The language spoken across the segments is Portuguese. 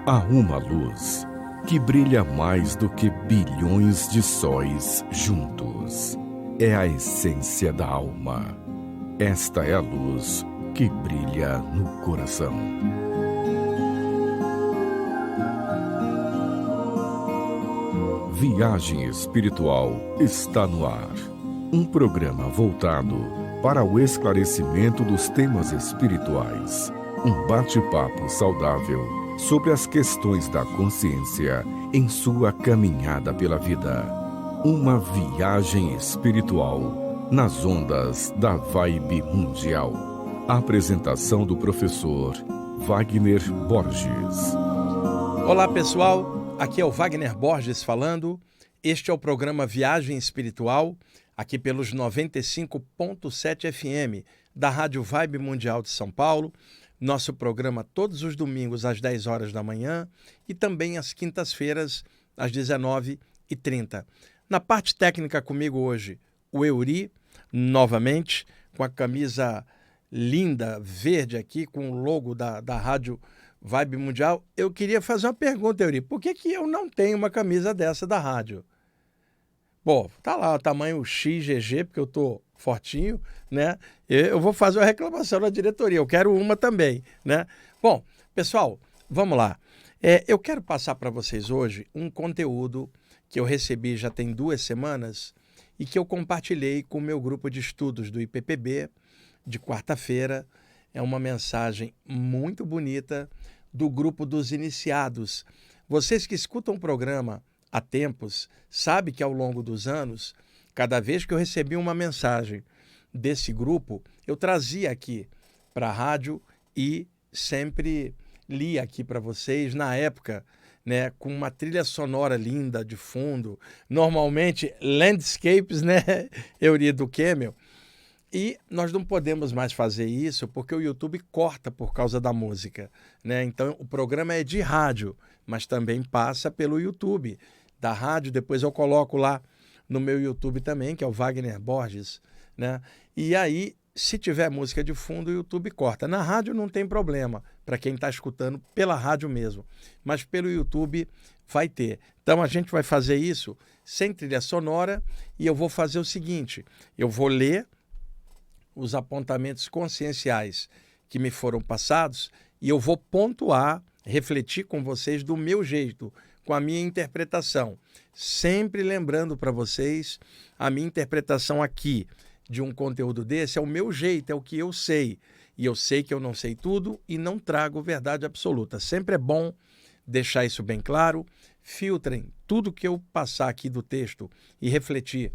Há uma luz que brilha mais do que bilhões de sóis juntos. É a essência da alma. Esta é a luz que brilha no coração. Viagem Espiritual está no ar. Um programa voltado para o esclarecimento dos temas espirituais. Um bate-papo saudável sobre as questões da consciência em sua caminhada pela vida. Uma viagem espiritual nas ondas da Vibe Mundial. Apresentação do professor Wagner Borges. Olá pessoal, aqui é o Wagner Borges falando. Este é o programa Viagem Espiritual, aqui pelos 95.7 FM da Rádio Vibe Mundial de São Paulo. Nosso programa todos os domingos às 10 horas da manhã e também às quintas-feiras às 19h30. Na parte técnica comigo hoje, o Euri, novamente, com a camisa linda, verde aqui, com o logo da Rádio Vibe Mundial. Eu queria fazer uma pergunta, Euri. Por que eu não tenho uma camisa dessa da rádio? Bom, tá lá o tamanho XGG, porque eu tô fortinho, né? Eu vou fazer uma reclamação na diretoria, eu quero uma também, né? Bom, pessoal, vamos lá. Eu quero passar para vocês hoje um conteúdo que eu recebi já tem 2 semanas e que eu compartilhei com o meu grupo de estudos do IPPB de quarta-feira. É uma mensagem muito bonita do grupo dos iniciados. Vocês que escutam o programa há tempos, sabem que ao longo dos anos, cada vez que eu recebi uma mensagem desse grupo, eu trazia aqui para a rádio e sempre li aqui para vocês, na época, né, com uma trilha sonora linda de fundo, normalmente landscapes, né, Euri do Camel. E nós não podemos mais fazer isso porque o YouTube corta por causa da música, né? Então o programa é de rádio, mas também passa pelo YouTube da rádio. Depois eu coloco lá no meu YouTube também, que é o Wagner Borges, né? E aí, se tiver música de fundo, o YouTube corta. Na rádio não tem problema, para quem está escutando pela rádio mesmo, mas pelo YouTube vai ter. Então a gente vai fazer isso sem trilha sonora e eu vou fazer o seguinte, eu vou ler os apontamentos conscienciais que me foram passados e eu vou pontuar, refletir com vocês do meu jeito, com a minha interpretação. Sempre lembrando para vocês, a minha interpretação aqui de um conteúdo desse é o meu jeito, é o que eu sei. E eu sei que eu não sei tudo e não trago verdade absoluta. Sempre é bom deixar isso bem claro. Filtrem tudo que eu passar aqui do texto e refletir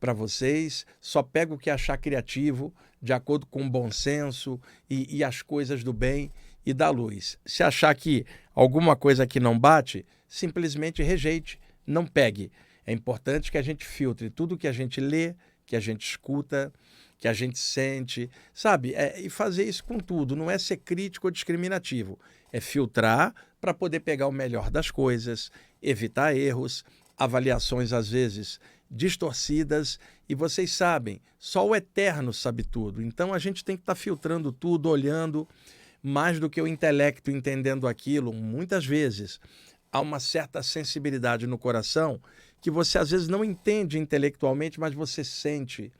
para vocês, só pego o que achar criativo, de acordo com o bom senso e as coisas do bem e da luz. Se achar que alguma coisa aqui não bate, simplesmente rejeite, não pegue. É importante que a gente filtre tudo que a gente lê, que a gente escuta, que a gente sente, sabe? E fazer isso com tudo, não é ser crítico ou discriminativo, é filtrar para poder pegar o melhor das coisas, evitar erros, avaliações às vezes distorcidas, e vocês sabem, só o eterno sabe tudo. Então a gente tem que estar filtrando tudo, olhando, mais do que o intelecto entendendo aquilo. Muitas vezes há uma certa sensibilidade no coração que você às vezes não entende intelectualmente, mas você sente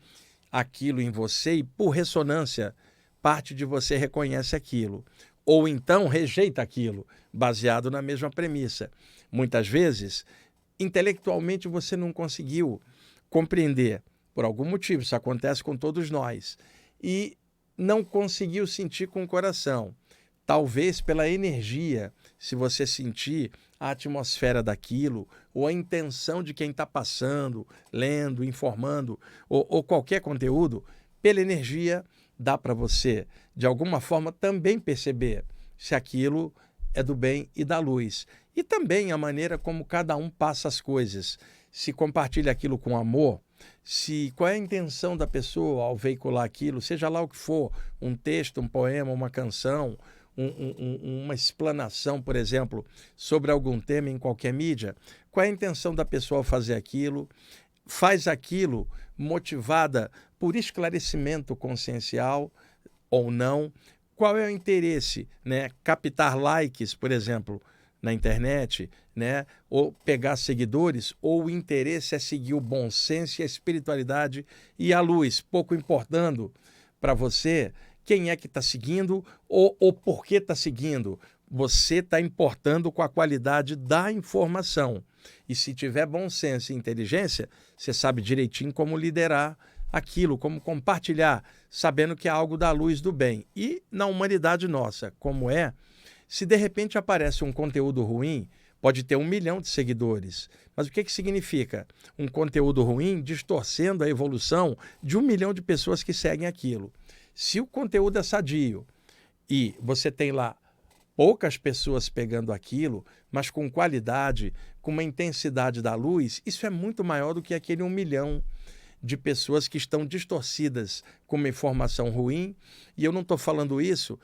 aquilo em você e por ressonância parte de você reconhece aquilo. Ou então rejeita aquilo, baseado na mesma premissa. Muitas vezes intelectualmente você não conseguiu compreender, por algum motivo, isso acontece com todos nós, e não conseguiu sentir com o coração. Talvez pela energia, se você sentir a atmosfera daquilo, ou a intenção de quem está passando, lendo, informando, ou qualquer conteúdo, pela energia dá para você, de alguma forma, também perceber se aquilo é do bem e da luz. E também a maneira como cada um passa as coisas. Se compartilha aquilo com amor, qual é a intenção da pessoa ao veicular aquilo, seja lá o que for, um texto, um poema, uma canção, uma explanação, por exemplo, sobre algum tema em qualquer mídia, qual é a intenção da pessoa ao fazer aquilo, faz aquilo motivada por esclarecimento consciencial ou não, qual é o interesse, né? Captar likes, por exemplo, na internet, né? Ou pegar seguidores, ou o interesse é seguir o bom senso e a espiritualidade e a luz, pouco importando para você quem é que está seguindo ou por que está seguindo. Você está importando com a qualidade da informação. E se tiver bom senso e inteligência, você sabe direitinho como liderar aquilo, como compartilhar, sabendo que é algo da luz do bem. E na humanidade nossa, como é, se de repente aparece um conteúdo ruim, pode ter 1 milhão de seguidores. Mas o que significa? Um conteúdo ruim distorcendo a evolução de 1 milhão de pessoas que seguem aquilo. Se o conteúdo é sadio e você tem lá poucas pessoas pegando aquilo, mas com qualidade, com uma intensidade da luz, isso é muito maior do que aquele 1 milhão de pessoas que estão distorcidas com uma informação ruim. E eu não estou falando isso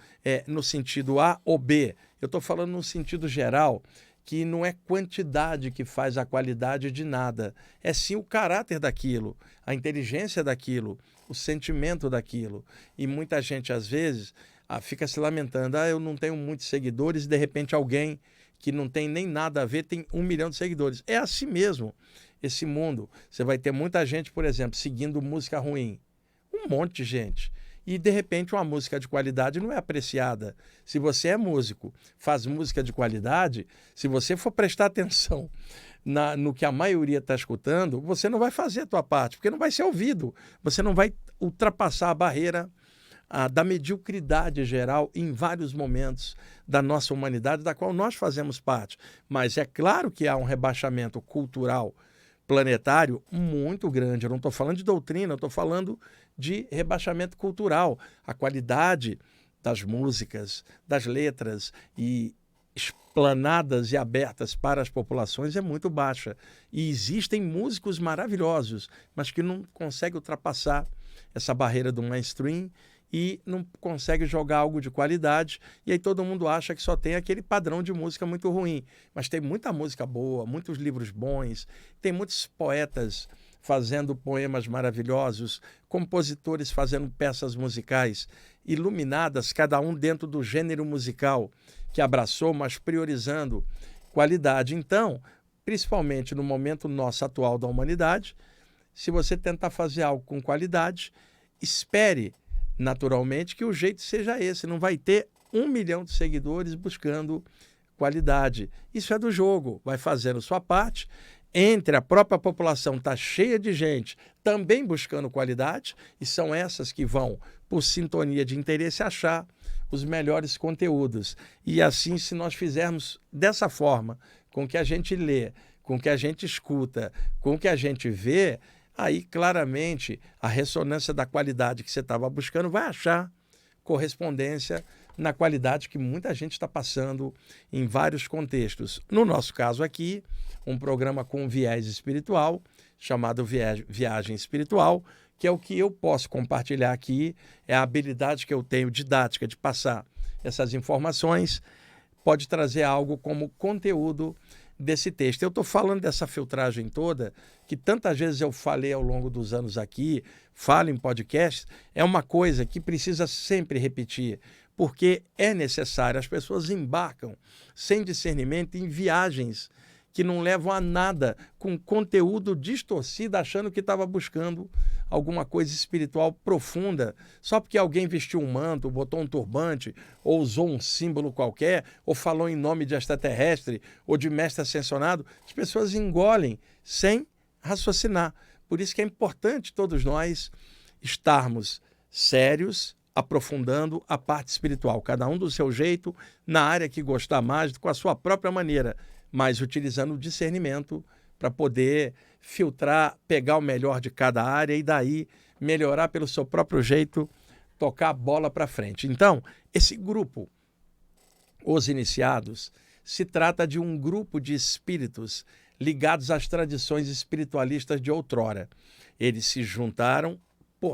no sentido A ou B, eu estou falando no sentido geral, que não é quantidade que faz a qualidade de nada, é sim o caráter daquilo, a inteligência daquilo, o sentimento daquilo. E muita gente, às vezes, fica se lamentando, eu não tenho muitos seguidores, e de repente alguém que não tem nem nada a ver tem 1 milhão de seguidores. É assim mesmo, esse mundo. Você vai ter muita gente, por exemplo, seguindo música ruim. Um monte de gente. E, de repente, uma música de qualidade não é apreciada. Se você é músico, faz música de qualidade, se você for prestar atenção no que a maioria está escutando, você não vai fazer a tua parte, porque não vai ser ouvido. Você não vai ultrapassar a barreira da mediocridade geral em vários momentos da nossa humanidade, da qual nós fazemos parte. Mas é claro que há um rebaixamento cultural planetário muito grande. Eu não estou falando de doutrina, eu estou falando de rebaixamento cultural. A qualidade das músicas, das letras e explanadas e abertas para as populações é muito baixa. E existem músicos maravilhosos, mas que não conseguem ultrapassar essa barreira do mainstream e não consegue jogar algo de qualidade, e aí todo mundo acha que só tem aquele padrão de música muito ruim. Mas tem muita música boa, muitos livros bons, tem muitos poetas fazendo poemas maravilhosos, compositores fazendo peças musicais iluminadas, cada um dentro do gênero musical que abraçou, mas priorizando qualidade. Então, principalmente no momento nosso atual da humanidade, se você tentar fazer algo com qualidade, espere naturalmente que o jeito seja esse. Não vai ter 1 milhão de seguidores buscando qualidade. Isso é do jogo. Vai fazendo sua parte. Entre a própria população está cheia de gente também buscando qualidade, e são essas que vão, por sintonia de interesse, achar os melhores conteúdos. E assim, se nós fizermos dessa forma, com o que a gente lê, com o que a gente escuta, com o que a gente vê, aí claramente a ressonância da qualidade que você estava buscando vai achar correspondência na qualidade que muita gente está passando em vários contextos. No nosso caso aqui, um programa com viés espiritual, chamado Viagem Espiritual, que é o que eu posso compartilhar aqui, é a habilidade que eu tenho didática de passar essas informações, pode trazer algo como conteúdo desse texto. Eu estou falando dessa filtragem toda, que tantas vezes eu falei ao longo dos anos aqui, falo em podcast, é uma coisa que precisa sempre repetir, porque é necessário. As pessoas embarcam sem discernimento em viagens que não levam a nada, com conteúdo distorcido, achando que estava buscando alguma coisa espiritual profunda, só porque alguém vestiu um manto, botou um turbante, ou usou um símbolo qualquer, ou falou em nome de extraterrestre, ou de mestre ascensionado. As pessoas engolem sem raciocinar. Por isso que é importante todos nós estarmos sérios, aprofundando a parte espiritual, cada um do seu jeito, na área que gostar mais, com a sua própria maneira, mas utilizando o discernimento para poder filtrar, pegar o melhor de cada área e daí melhorar pelo seu próprio jeito, tocar a bola para frente. Então, esse grupo, os iniciados, se trata de um grupo de espíritos ligados às tradições espiritualistas de outrora. Eles se juntaram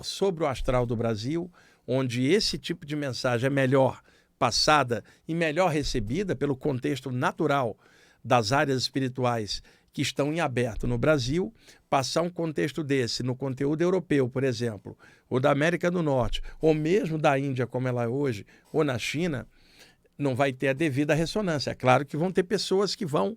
sobre o astral do Brasil, onde esse tipo de mensagem é melhor passada e melhor recebida pelo contexto natural das áreas espirituais que estão em aberto no Brasil. Passar um contexto desse no conteúdo europeu, por exemplo, ou da América do Norte, ou mesmo da Índia, como ela é hoje, ou na China, não vai ter a devida ressonância. É claro que vão ter pessoas que vão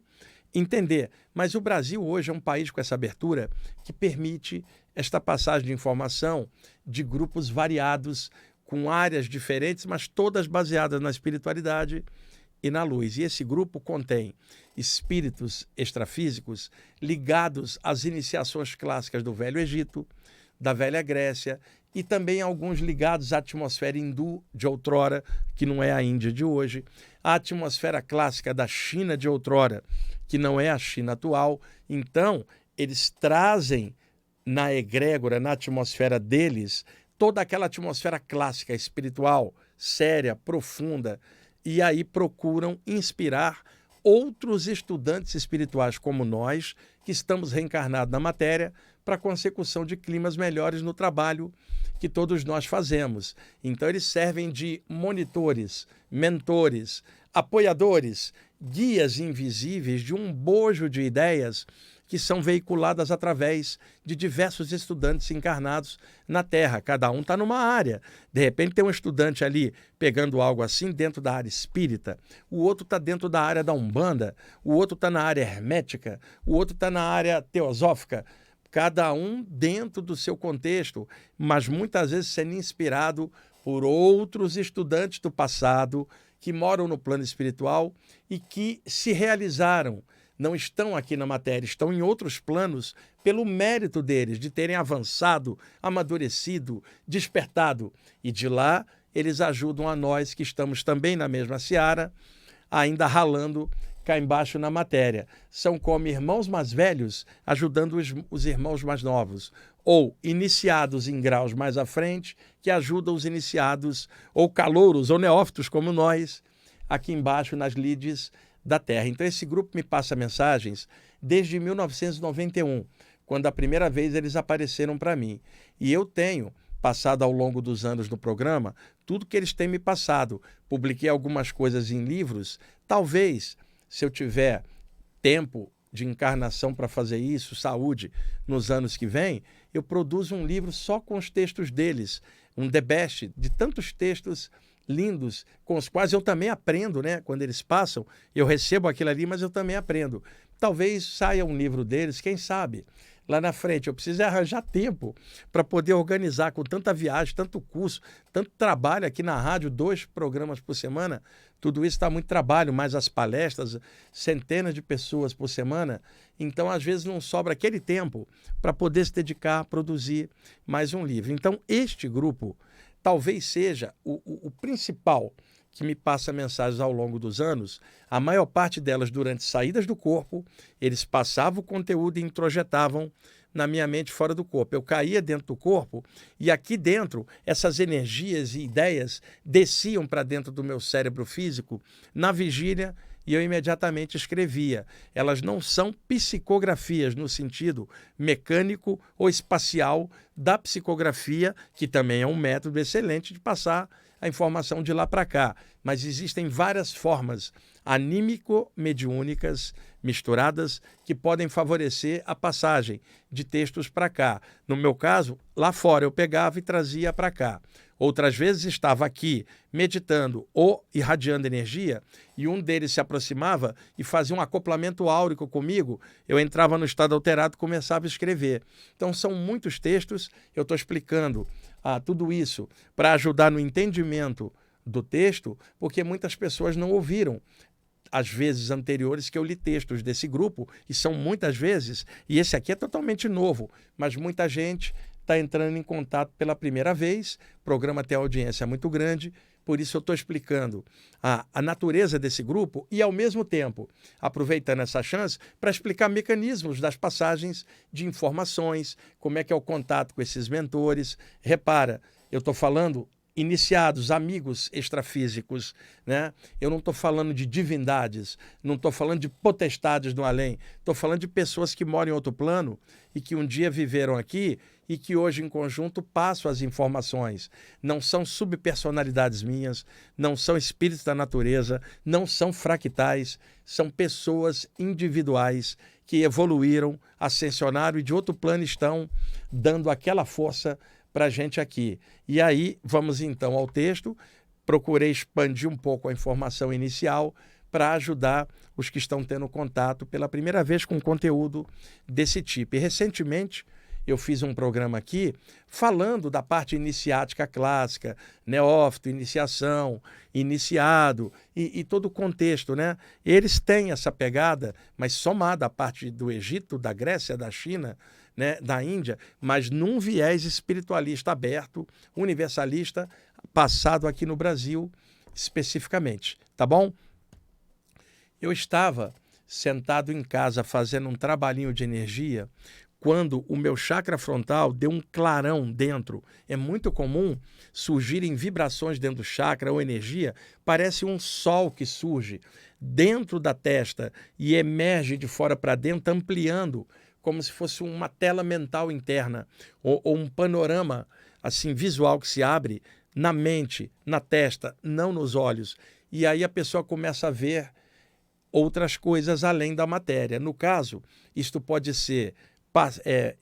entender, mas o Brasil hoje é um país com essa abertura que permite esta passagem de informação de grupos variados, com áreas diferentes, mas todas baseadas na espiritualidade e na luz. E esse grupo contém espíritos extrafísicos ligados às iniciações clássicas do Velho Egito, da Velha Grécia, e também alguns ligados à atmosfera hindu de outrora, que não é a Índia de hoje, a atmosfera clássica da China de outrora, que não é a China atual. Então, eles trazem na egrégora, na atmosfera deles, toda aquela atmosfera clássica, espiritual, séria, profunda, e aí procuram inspirar outros estudantes espirituais como nós, que estamos reencarnados na matéria, para a consecução de climas melhores no trabalho que todos nós fazemos. Então, eles servem de monitores, mentores, apoiadores, guias invisíveis de um bojo de ideias que são veiculadas através de diversos estudantes encarnados na Terra. Cada um está numa área. De repente tem um estudante ali pegando algo assim dentro da área espírita, o outro está dentro da área da Umbanda, o outro está na área hermética, o outro está na área teosófica. Cada um dentro do seu contexto, mas muitas vezes sendo inspirado por outros estudantes do passado que moram no plano espiritual e que se realizaram. Não estão aqui na matéria, estão em outros planos pelo mérito deles, de terem avançado, amadurecido, despertado. E de lá eles ajudam a nós que estamos também na mesma seara, ainda ralando cá embaixo na matéria. São como irmãos mais velhos ajudando os irmãos mais novos, ou iniciados em graus mais à frente que ajudam os iniciados, ou calouros, ou neófitos como nós, aqui embaixo nas lides da Terra. Então esse grupo me passa mensagens desde 1991, quando a primeira vez eles apareceram para mim. E eu tenho passado ao longo dos anos no programa tudo que eles têm me passado. Publiquei algumas coisas em livros. Talvez, se eu tiver tempo de encarnação para fazer isso, saúde, nos anos que vêm, eu produzo um livro só com os textos deles, um the best de tantos textos lindos, com os quais eu também aprendo, né? Quando eles passam, eu recebo aquilo ali, mas eu também aprendo. Talvez saia um livro deles, quem sabe, lá na frente. Eu preciso arranjar tempo para poder organizar com tanta viagem, tanto curso, tanto trabalho aqui na rádio, 2 programas por semana. Tudo isso está muito trabalho, mais as palestras, centenas de pessoas por semana. Então, às vezes, não sobra aquele tempo para poder se dedicar a produzir mais um livro. Então, este grupo talvez seja o principal que me passa mensagens ao longo dos anos. A maior parte delas durante saídas do corpo, eles passavam o conteúdo e introjetavam na minha mente fora do corpo. Eu caía dentro do corpo e aqui dentro essas energias e ideias desciam para dentro do meu cérebro físico na vigília e eu imediatamente escrevia. Elas não são psicografias no sentido mecânico ou espacial da psicografia, que também é um método excelente de passar a informação de lá para cá. Mas existem várias formas anímico-mediúnicas misturadas que podem favorecer a passagem de textos para cá. No meu caso, lá fora eu pegava e trazia para cá. Outras vezes estava aqui meditando ou irradiando energia e um deles se aproximava e fazia um acoplamento áurico comigo. Eu entrava no estado alterado e começava a escrever. Então são muitos textos, eu estou explicando tudo isso para ajudar no entendimento do texto, porque muitas pessoas não ouviram as vezes anteriores que eu li textos desse grupo, e são muitas vezes, e esse aqui é totalmente novo, mas muita gente está entrando em contato pela primeira vez. O programa tem audiência muito grande, por isso eu estou explicando a natureza desse grupo e, ao mesmo tempo, aproveitando essa chance para explicar mecanismos das passagens de informações, como é que é o contato com esses mentores. Repara, eu estou falando iniciados, amigos extrafísicos, né? Eu não estou falando de divindades, não estou falando de potestades do além, estou falando de pessoas que moram em outro plano e que um dia viveram aqui e que hoje, em conjunto, passam as informações. Não são subpersonalidades minhas, não são espíritos da natureza, não são fractais, são pessoas individuais que evoluíram, ascensionaram e de outro plano estão dando aquela força para a gente aqui. E aí, vamos então ao texto, procurei expandir um pouco a informação inicial para ajudar os que estão tendo contato pela primeira vez com conteúdo desse tipo. E recentemente eu fiz um programa aqui falando da parte iniciática clássica, neófito, iniciação, iniciado e todo o contexto, né? Eles têm essa pegada, mas somada à parte do Egito, da Grécia, da China, né, da Índia, mas num viés espiritualista aberto, universalista, passado aqui no Brasil especificamente, tá bom? Eu estava sentado em casa fazendo um trabalhinho de energia quando o meu chakra frontal deu um clarão dentro. É muito comum surgirem vibrações dentro do chakra ou energia, parece um sol que surge dentro da testa e emerge de fora para dentro, ampliando, como se fosse uma tela mental interna ou um panorama assim visual que se abre na mente, na testa, não nos olhos. E aí a pessoa começa a ver outras coisas além da matéria. No caso, isto pode ser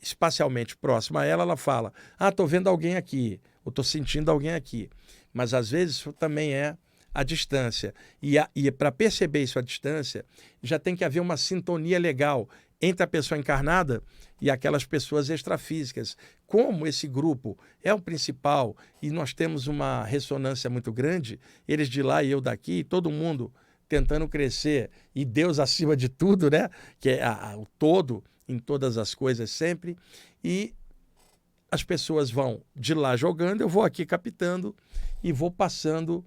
espacialmente próximo a ela, ela fala, estou vendo alguém aqui, ou estou sentindo alguém aqui. Mas às vezes isso também é a distância. E para perceber isso à distância, já tem que haver uma sintonia legal entre a pessoa encarnada e aquelas pessoas extrafísicas. Como esse grupo é o principal e nós temos uma ressonância muito grande, eles de lá e eu daqui, todo mundo tentando crescer, e Deus acima de tudo, né? Que é o todo em todas as coisas sempre, e as pessoas vão de lá jogando, eu vou aqui captando e vou passando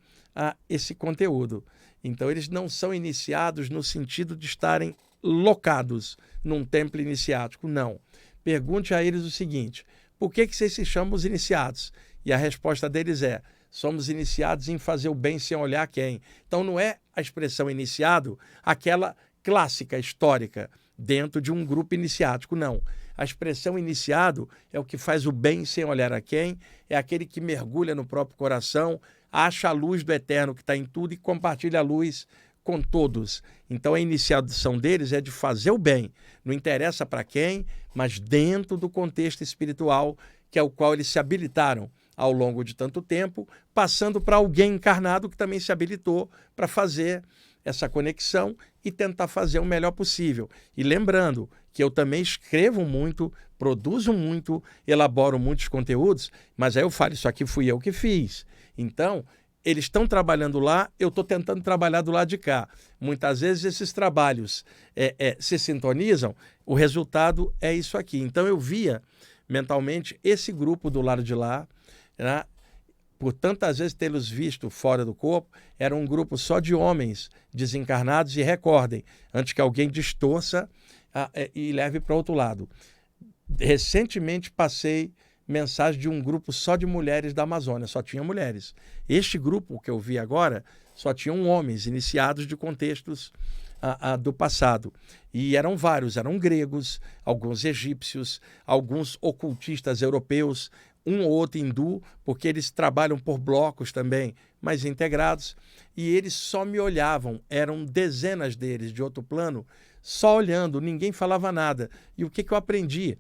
esse conteúdo. Então eles não são iniciados no sentido de estarem locados num templo iniciático, não. Pergunte a eles o seguinte, por que vocês se chamam os iniciados? E a resposta deles é, somos iniciados em fazer o bem sem olhar quem. Então não é a expressão iniciado, aquela clássica, histórica, dentro de um grupo iniciático, não. A expressão iniciado é o que faz o bem sem olhar a quem, é aquele que mergulha no próprio coração, acha a luz do eterno que está em tudo e compartilha a luz com todos. Então a iniciação deles é de fazer o bem, não interessa para quem, mas dentro do contexto espiritual, que é o qual eles se habilitaram ao longo de tanto tempo, passando para alguém encarnado que também se habilitou para fazer essa conexão e tentar fazer o melhor possível. E lembrando que eu também escrevo muito, produzo muito, elaboro muitos conteúdos, mas aí eu falo, isso aqui fui eu que fiz. Então, eles estão trabalhando lá, eu estou tentando trabalhar do lado de cá. Muitas vezes esses trabalhos se sintonizam, o resultado é isso aqui. Então eu via mentalmente esse grupo do lado de lá, né? Por tantas vezes tê-los visto fora do corpo, era um grupo só de homens desencarnados, e recordem, antes que alguém distorça e leve para outro lado. Recentemente passei mensagem de um grupo só de mulheres da Amazônia, só tinha mulheres. Este grupo que eu vi agora só tinham homens iniciados de contextos do passado. E eram vários, eram gregos, alguns egípcios, alguns ocultistas europeus, um ou outro hindu, porque eles trabalham por blocos também, mas integrados, e eles só me olhavam, eram dezenas deles de outro plano, só olhando, ninguém falava nada. E o que eu aprendi?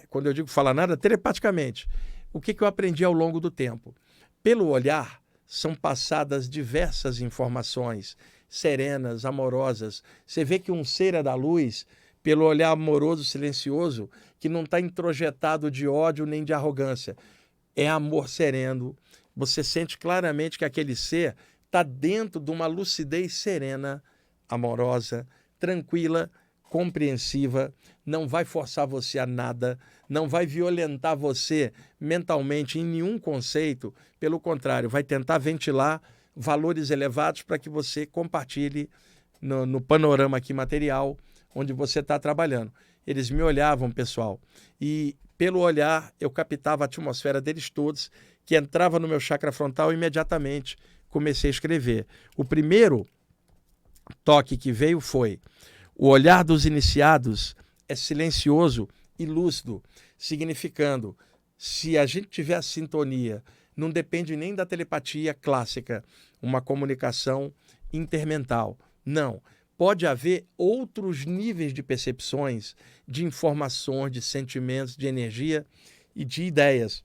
Quando eu digo falar nada, telepaticamente. O que eu aprendi ao longo do tempo? Pelo olhar, são passadas diversas informações, serenas, amorosas. Você vê que um ser é da luz, pelo olhar amoroso, silencioso, que não está introjetado de ódio nem de arrogância. É amor sereno. Você sente claramente que aquele ser está dentro de uma lucidez serena, amorosa, tranquila, compreensiva, não vai forçar você a nada, não vai violentar você mentalmente em nenhum conceito, pelo contrário, vai tentar ventilar valores elevados para que você compartilhe no panorama aqui material onde você está trabalhando. Eles me olhavam, pessoal, e pelo olhar eu captava a atmosfera deles todos, que entrava no meu chakra frontal e imediatamente comecei a escrever. O primeiro toque que veio foi: o olhar dos iniciados é silencioso e lúcido, significando, se a gente tiver a sintonia, não depende nem da telepatia clássica, uma comunicação intermental. Não. Pode haver outros níveis de percepções, de informações, de sentimentos, de energia e de ideias.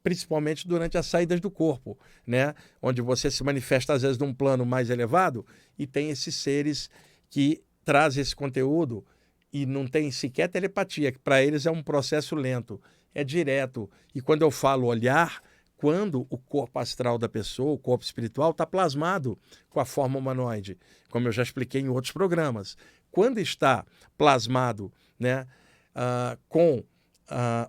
principalmente durante as saídas do corpo, né? Onde você se manifesta, às vezes, num plano mais elevado e tem esses seres que trazem esse conteúdo e não tem sequer telepatia, que para eles é um processo lento, é direto. E quando eu falo olhar, quando o corpo astral da pessoa, o corpo espiritual, está plasmado com a forma humanoide, como eu já expliquei em outros programas. Quando está plasmado, né, com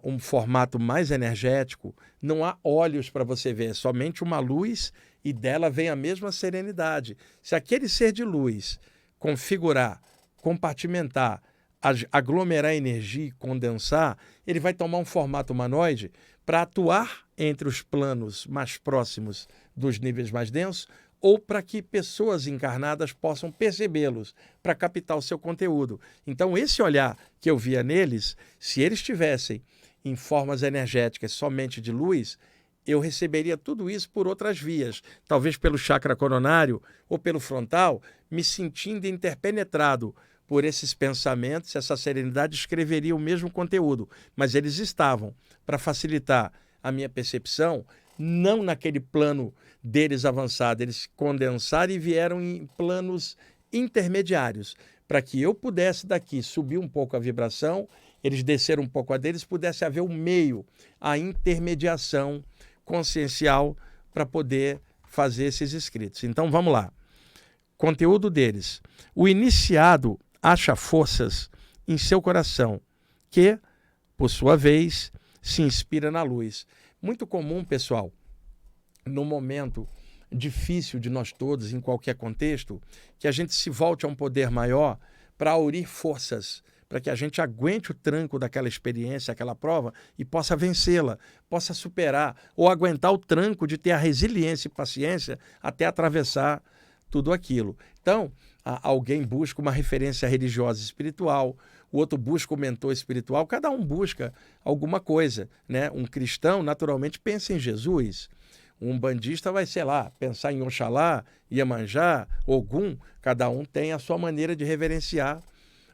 um formato mais energético, não há olhos para você ver, é somente uma luz e dela vem a mesma serenidade. Se aquele ser de luz configurar, compartimentar, aglomerar energia e condensar, ele vai tomar um formato humanoide para atuar entre os planos mais próximos dos níveis mais densos ou para que pessoas encarnadas possam percebê-los, para captar o seu conteúdo. Então, esse olhar que eu via neles, se eles estivessem em formas energéticas somente de luz, eu receberia tudo isso por outras vias, talvez pelo chakra coronário ou pelo frontal, me sentindo interpenetrado por esses pensamentos, essa serenidade escreveria o mesmo conteúdo, mas eles estavam para facilitar a minha percepção, não naquele plano deles avançado, eles condensaram e vieram em planos intermediários, para que eu pudesse daqui subir um pouco a vibração, eles desceram um pouco a deles, pudesse haver um meio, a intermediação consciencial para poder fazer esses escritos. Então vamos lá. Conteúdo deles. O iniciado acha forças em seu coração, que, por sua vez, se inspira na luz. Muito comum, pessoal, no momento difícil de nós todos, em qualquer contexto, que a gente se volte a um poder maior para aurir forças, para que a gente aguente o tranco daquela experiência, aquela prova, e possa vencê-la, possa superar, ou aguentar o tranco de ter a resiliência e paciência até atravessar tudo aquilo. Então, alguém busca uma referência religiosa e espiritual, o outro busca o mentor espiritual, cada um busca alguma coisa, né? Um cristão, naturalmente, pensa em Jesus. Um bandista vai, sei lá, pensar em Oxalá, Iemanjá, Ogum, cada um tem a sua maneira de reverenciar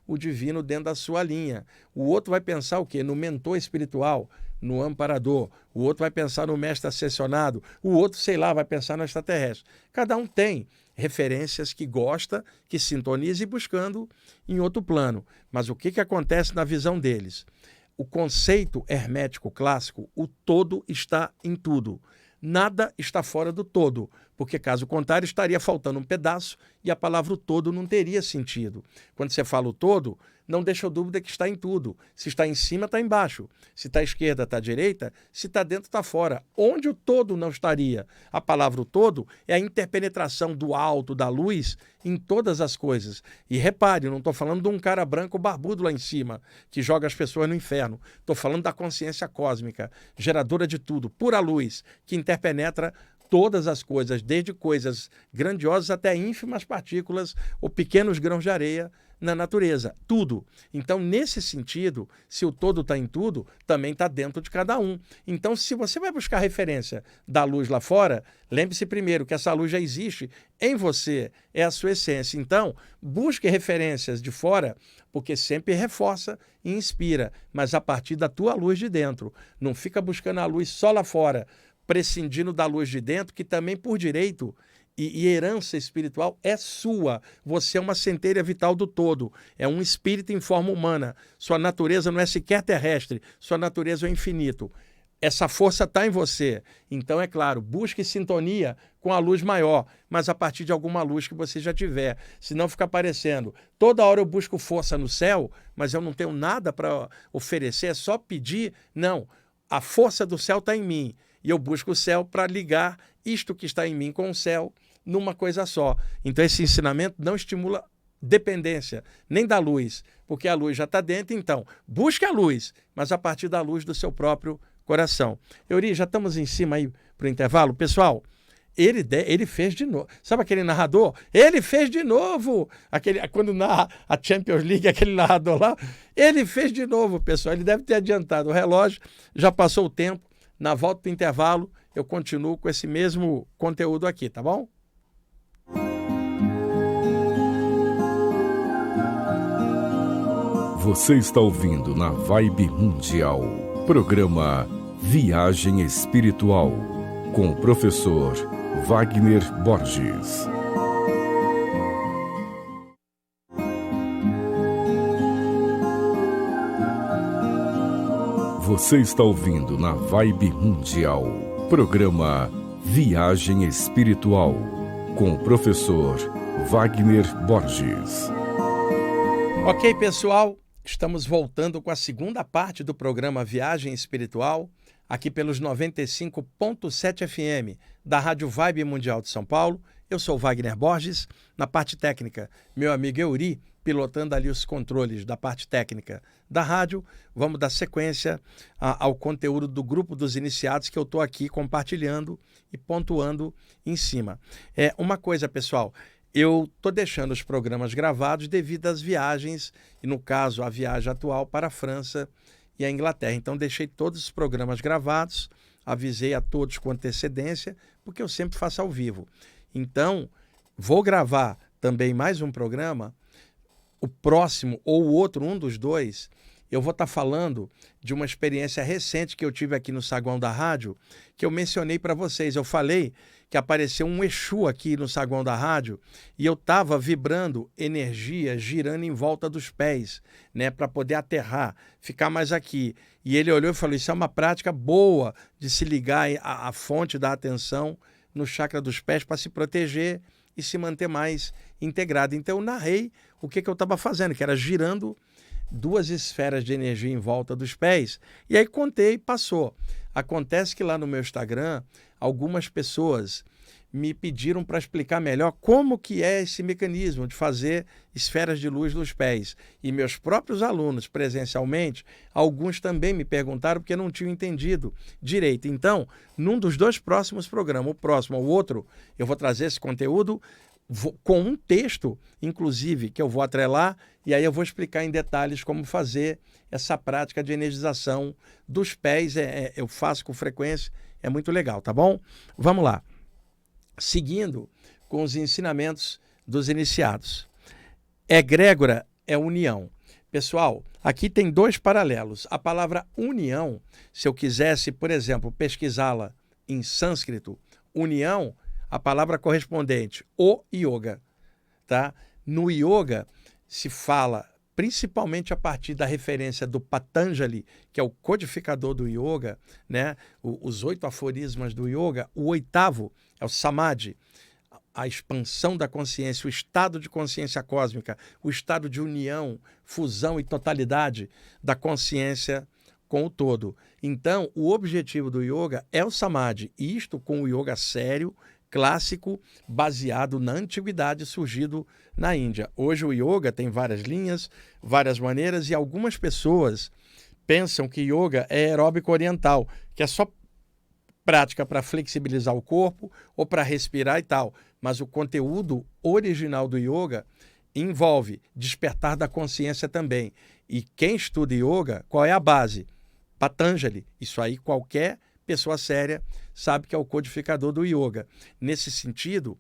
o divino dentro da sua linha. O outro vai pensar o quê? No mentor espiritual, no amparador. O outro vai pensar no mestre ascensionado. O outro, sei lá, vai pensar no extraterrestre. Cada um tem referências que gosta, que sintoniza e buscando em outro plano. Mas o que acontece na visão deles? O conceito hermético clássico, o todo está em tudo. Nada está fora do todo, porque caso contrário estaria faltando um pedaço e a palavra o todo não teria sentido. Quando você fala o todo, não deixa dúvida que está em tudo. Se está em cima, está embaixo. Se está à esquerda, está à direita. Se está dentro, está fora. Onde o todo não estaria? A palavra o todo é a interpenetração do alto, da luz, em todas as coisas. E repare, não estou falando de um cara branco barbudo lá em cima, que joga as pessoas no inferno. Estou falando da consciência cósmica, geradora de tudo, pura luz, que interpenetra todas as coisas, desde coisas grandiosas até ínfimas partículas ou pequenos grãos de areia na natureza, tudo. Então, nesse sentido, se o todo está em tudo, também está dentro de cada um. Então, se você vai buscar referência da luz lá fora, lembre-se primeiro que essa luz já existe em você, é a sua essência. Então, busque referências de fora, porque sempre reforça e inspira, mas a partir da tua luz de dentro. Não fica buscando a luz só lá fora, prescindindo da luz de dentro, que também por direito e herança espiritual é sua. Você é uma centelha vital do todo, é um espírito em forma humana. Sua natureza não é sequer terrestre, sua natureza é o infinito. Essa força está em você. Então, é claro, busque sintonia com a luz maior, mas a partir de alguma luz que você já tiver. Senão fica parecendo, toda hora eu busco força no céu, mas eu não tenho nada para oferecer, é só pedir. Não, a força do céu está em mim. E eu busco o céu para ligar isto que está em mim com o céu numa coisa só. Então, esse ensinamento não estimula dependência, nem da luz, porque a luz já está dentro. Então, busque a luz, mas a partir da luz do seu próprio coração. Euri, já estamos em cima aí para o intervalo. Pessoal, ele fez de novo. Sabe aquele narrador? Ele fez de novo. Quando narra a Champions League, aquele narrador lá, ele fez de novo, pessoal. Ele deve ter adiantado o relógio, já passou o tempo. Na volta do intervalo, eu continuo com esse mesmo conteúdo aqui, tá bom? Você está ouvindo na Vibe Mundial, programa Viagem Espiritual, com o professor Wagner Borges. Você está ouvindo na Vibe Mundial, programa Viagem Espiritual, com o professor Wagner Borges. Ok, pessoal, estamos voltando com a segunda parte do programa Viagem Espiritual, aqui pelos 95.7 FM da Rádio Vibe Mundial de São Paulo. Eu sou Wagner Borges, na parte técnica, meu amigo Euri, pilotando ali os controles da parte técnica da rádio. Vamos dar sequência ao conteúdo do grupo dos iniciados que eu estou aqui compartilhando e pontuando em cima. Uma coisa, pessoal, eu estou deixando os programas gravados devido às viagens, e no caso a viagem atual para a França e a Inglaterra. Então deixei todos os programas gravados, avisei a todos com antecedência, porque eu sempre faço ao vivo. Então vou gravar também mais um programa, o próximo ou o outro, um dos dois, eu vou estar falando de uma experiência recente que eu tive aqui no saguão da rádio, que eu mencionei para vocês. Eu falei que apareceu um Exu aqui no saguão da rádio e eu estava vibrando energia, girando em volta dos pés, né, para poder aterrar, ficar mais aqui. E ele olhou e falou, isso é uma prática boa de se ligar à fonte da atenção no chakra dos pés para se proteger e se manter mais integrado. Então eu narrei o que eu estava fazendo, que era girando duas esferas de energia em volta dos pés, e aí contei e passou. Acontece que lá no meu Instagram, algumas pessoas me pediram para explicar melhor como que é esse mecanismo de fazer esferas de luz nos pés. E meus próprios alunos, presencialmente, alguns também me perguntaram porque não tinham entendido direito. Então, num dos dois próximos programas, o próximo ou o outro, eu vou trazer esse conteúdo com um texto, inclusive, que eu vou atrelar, e aí eu vou explicar em detalhes como fazer essa prática de energização dos pés. Eu faço com frequência, é muito legal, tá bom? Vamos lá. Seguindo com os ensinamentos dos iniciados. Egrégora é união. Pessoal, aqui tem dois paralelos. A palavra união, se eu quisesse, por exemplo, pesquisá-la em sânscrito, união, a palavra correspondente, o yoga, tá? No yoga se fala principalmente a partir da referência do Patanjali, que é o codificador do yoga, né? Os 8 aforismas do yoga. O 8º é o samadhi, a expansão da consciência, o estado de consciência cósmica, o estado de união, fusão e totalidade da consciência com o todo. Então, o objetivo do yoga é o samadhi, isto com o yoga sério, clássico, baseado na antiguidade, surgido na Índia. Hoje o yoga tem várias linhas, várias maneiras, e algumas pessoas pensam que yoga é aeróbico oriental, que é só prática para flexibilizar o corpo ou para respirar e tal. Mas o conteúdo original do yoga envolve despertar da consciência também. E quem estuda yoga, qual é a base? Patanjali. Isso aí qualquer pessoa séria sabe que é o codificador do yoga. Nesse sentido,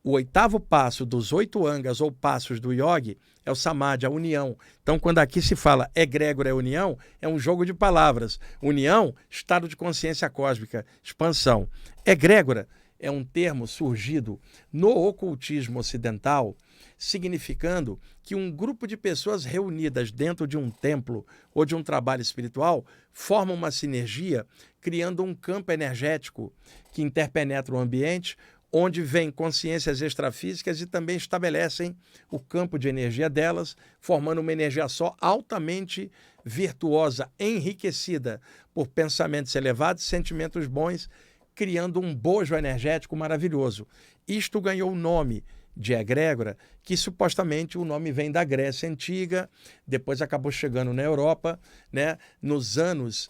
o 8º passo dos 8 angas ou passos do yoga é o samadhi, a união. Então, quando aqui se fala egrégora é união, é um jogo de palavras. União, estado de consciência cósmica, expansão. Egrégora é um termo surgido no ocultismo ocidental, significando que um grupo de pessoas reunidas dentro de um templo ou de um trabalho espiritual formam uma sinergia, criando um campo energético que interpenetra o ambiente, onde vêm consciências extrafísicas e também estabelecem o campo de energia delas, formando uma energia só, altamente virtuosa, enriquecida por pensamentos elevados, sentimentos bons, criando um bojo energético maravilhoso. Isto ganhou o nome de egrégora, que supostamente o nome vem da Grécia Antiga, depois acabou chegando na Europa, né? Nos anos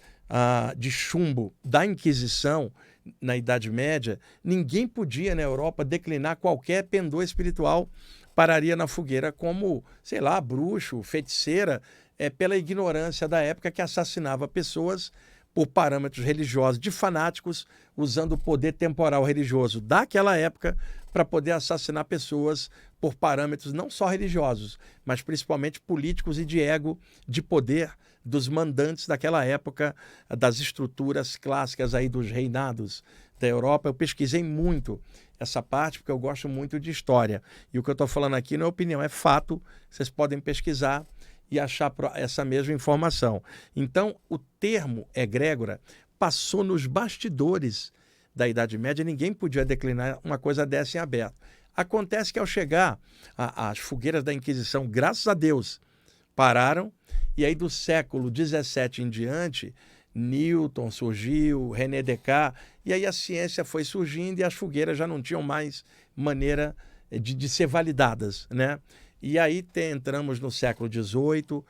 de chumbo da Inquisição, na Idade Média, ninguém podia na Europa declinar qualquer pendor espiritual, pararia na fogueira como, sei lá, bruxo, feiticeira, pela ignorância da época que assassinava pessoas por parâmetros religiosos, de fanáticos usando o poder temporal religioso daquela época para poder assassinar pessoas por parâmetros não só religiosos, mas principalmente políticos e de ego, de poder dos mandantes daquela época, das estruturas clássicas aí dos reinados da Europa. Eu pesquisei muito essa parte porque eu gosto muito de história. E o que eu estou falando aqui não é opinião, é fato. Vocês podem pesquisar e achar essa mesma informação. Então, o termo egrégora passou nos bastidores da Idade Média, ninguém podia declinar uma coisa dessa em aberto. Acontece que ao chegar às fogueiras da Inquisição, graças a Deus, pararam, e aí do século XVII em diante, Newton surgiu, René Descartes, e aí a ciência foi surgindo e as fogueiras já não tinham mais maneira de ser validadas, né? E aí entramos no século XVIII,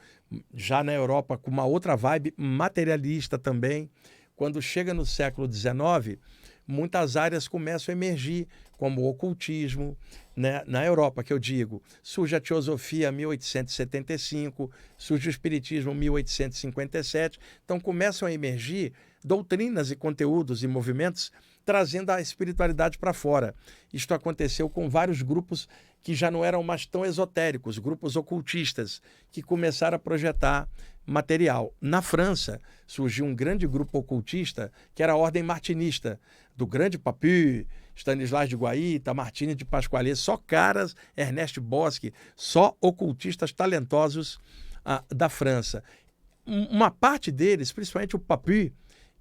já na Europa com uma outra vibe materialista também. Quando chega no século XIX, muitas áreas começam a emergir, como o ocultismo, né? Na Europa, que eu digo, surge a teosofia em 1875, surge o espiritismo em 1857, então começam a emergir doutrinas e conteúdos e movimentos trazendo a espiritualidade para fora. Isto aconteceu com vários grupos que já não eram mais tão esotéricos, grupos ocultistas, que começaram a projetar material. Na França, surgiu um grande grupo ocultista, que era a Ordem Martinista, do grande Papu, Stanislas de Guaita, Martini de Pasquale, só caras, Ernest Bosque, só ocultistas talentosos da França. Uma parte deles, principalmente o Papu,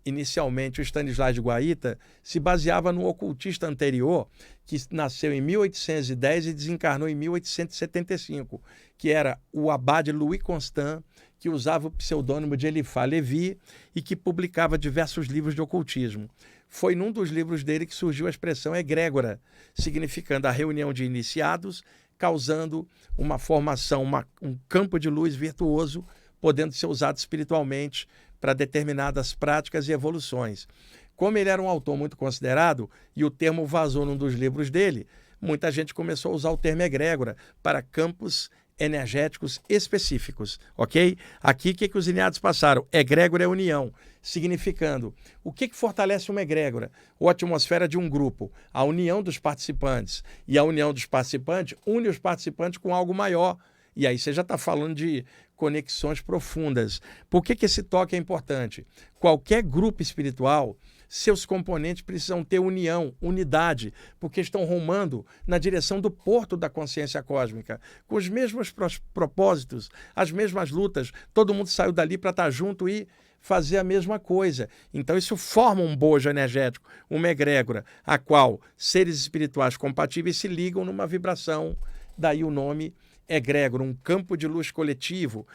inicialmente o Stanislas de Guaita, se baseava no ocultista anterior, que nasceu em 1810 e desencarnou em 1875, que era o abade Louis Constant, que usava o pseudônimo de Eliphas Levi e que publicava diversos livros de ocultismo. Foi num dos livros dele que surgiu a expressão egrégora, significando a reunião de iniciados, causando uma formação, um campo de luz virtuoso, podendo ser usado espiritualmente para determinadas práticas e evoluções. Como ele era um autor muito considerado e o termo vazou num dos livros dele, muita gente começou a usar o termo egrégora para campos energéticos específicos, ok? Aqui, o que os ilhados passaram? Egrégora é união, significando o que fortalece uma egrégora? Ou a atmosfera de um grupo, a união dos participantes. E a união dos participantes une os participantes com algo maior. E aí você já está falando de conexões profundas. Por que esse toque é importante? Qualquer grupo espiritual, seus componentes precisam ter união, unidade, porque estão rumando na direção do porto da consciência cósmica, com os mesmos propósitos, as mesmas lutas. Todo mundo saiu dali para estar junto e fazer a mesma coisa. Então isso forma um bojo energético, uma egrégora, a qual seres espirituais compatíveis se ligam numa vibração, daí o nome egrégora, um campo de luz coletivo,